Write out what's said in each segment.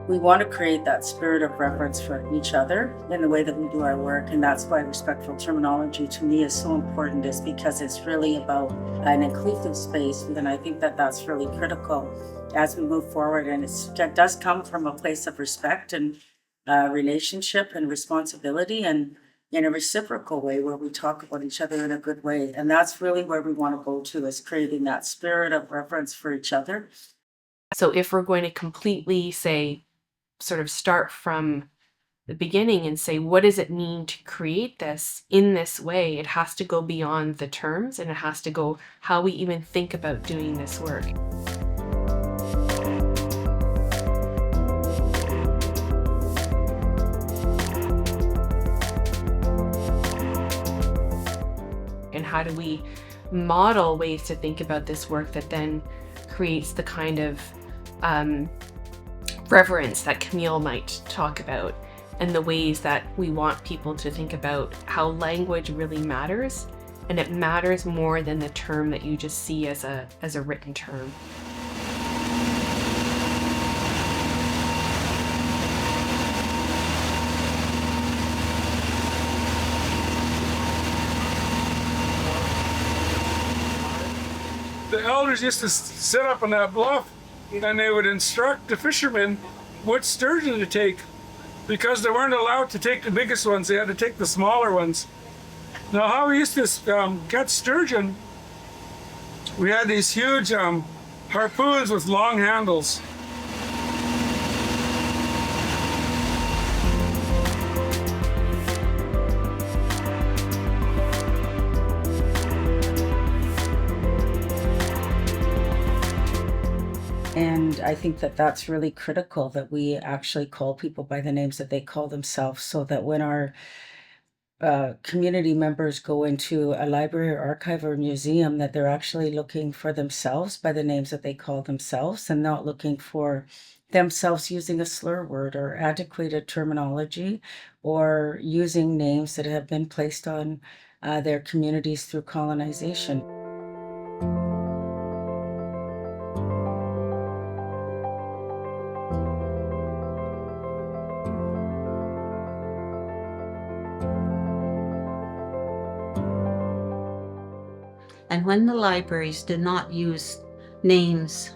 we want to create that spirit of reverence for each other in the way that we do our work. And that's why respectful terminology to me is so important, is because it's really about an inclusive space. And I think that that's really critical as we move forward. And it does come from a place of respect and relationship and responsibility, and in a reciprocal way where we talk about each other in a good way. And that's really where we want to go to, is creating that spirit of reverence for each other. So if we're going to completely say, sort of start from the beginning and say, what does it mean to create this in this way? It has to go beyond the terms, and it has to go how we even think about doing this work. And how do we model ways to think about this work that then creates the kind of reverence that Camille might talk about, and the ways that we want people to think about how language really matters, and it matters more than the term that you just see as a written term. The elders used to sit up on that bluff and they would instruct the fishermen what sturgeon to take, because they weren't allowed to take the biggest ones. They had to take the smaller ones. Now, how we used to catch sturgeon, we had these huge harpoons with long handles. And I think that that's really critical, that we actually call people by the names that they call themselves, so that when our community members go into a library or archive or museum, that they're actually looking for themselves by the names that they call themselves, and not looking for themselves using a slur word or antiquated terminology, or using names that have been placed on their communities through colonization. And when the libraries do not use names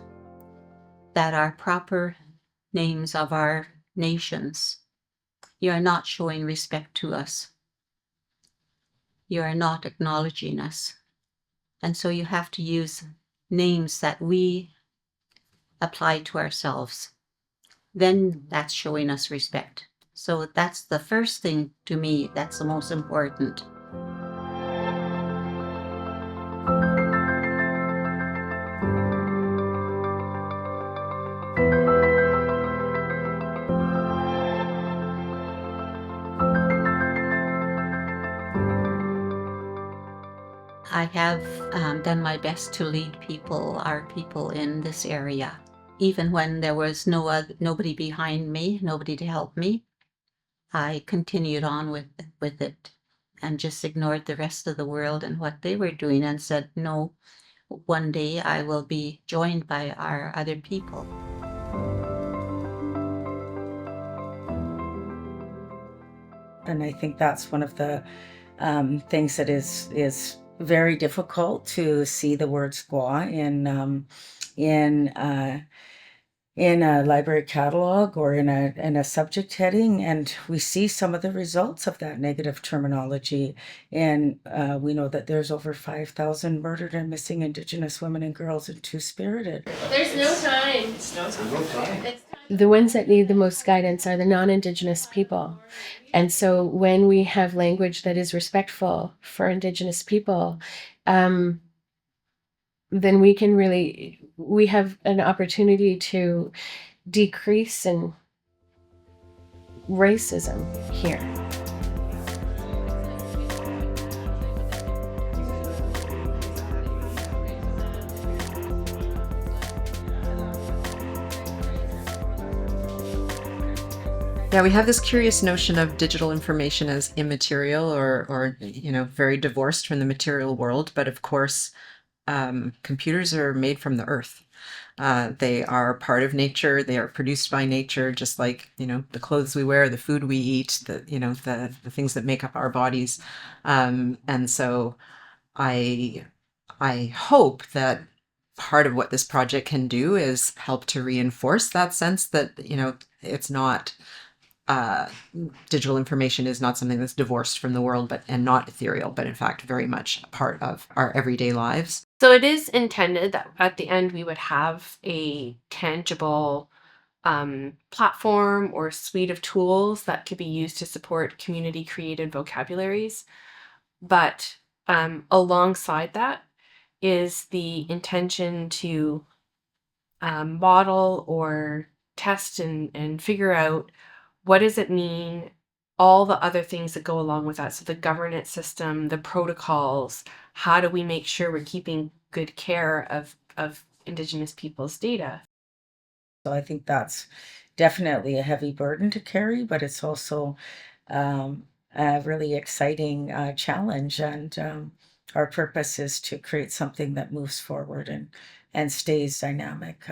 that are proper names of our nations, you are not showing respect to us. You are not acknowledging us. And so you have to use names that we apply to ourselves. Then that's showing us respect. So that's the first thing to me, that's the most important. I have done my best to lead our people in this area. Even when there was nobody behind me, nobody to help me, I continued on with it and just ignored the rest of the world and what they were doing, and said, no, one day I will be joined by our other people. And I think that's one of the things that is very difficult, to see the word squaw in a library catalog or in a subject heading, and we see some of the results of that negative terminology. And we know that there's over 5,000 murdered and missing Indigenous women and girls in Two-Spirited. There's no time. No time. The ones that need the most guidance are the non-Indigenous people. And so when we have language that is respectful for Indigenous people, then we have an opportunity to decrease in racism here. Yeah, we have this curious notion of digital information as immaterial, or very divorced from the material world. But of course, computers are made from the earth. They are part of nature. They are produced by nature, just like, the clothes we wear, the food we eat, the things that make up our bodies. And so I hope that part of what this project can do is help to reinforce that sense that, it's not, digital information is not something that's divorced from the world, and not ethereal, but in fact very much a part of our everyday lives. So it is intended that at the end we would have a tangible platform or suite of tools that could be used to support community created vocabularies. But alongside that is the intention to model or test and figure out what does it mean, all the other things that go along with that. So the governance system, the protocols, how do we make sure we're keeping good care of Indigenous people's data? So I think that's definitely a heavy burden to carry, but it's also a really exciting challenge. And our purpose is to create something that moves forward and stays dynamic.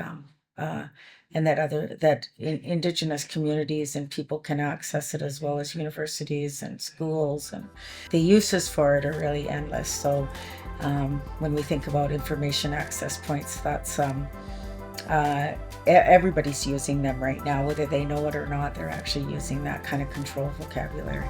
And that Indigenous communities and people can access it, as well as universities and schools, and the uses for it are really endless. So when we think about information access points, that's everybody's using them right now, whether they know it or not. They're actually using that kind of control vocabulary.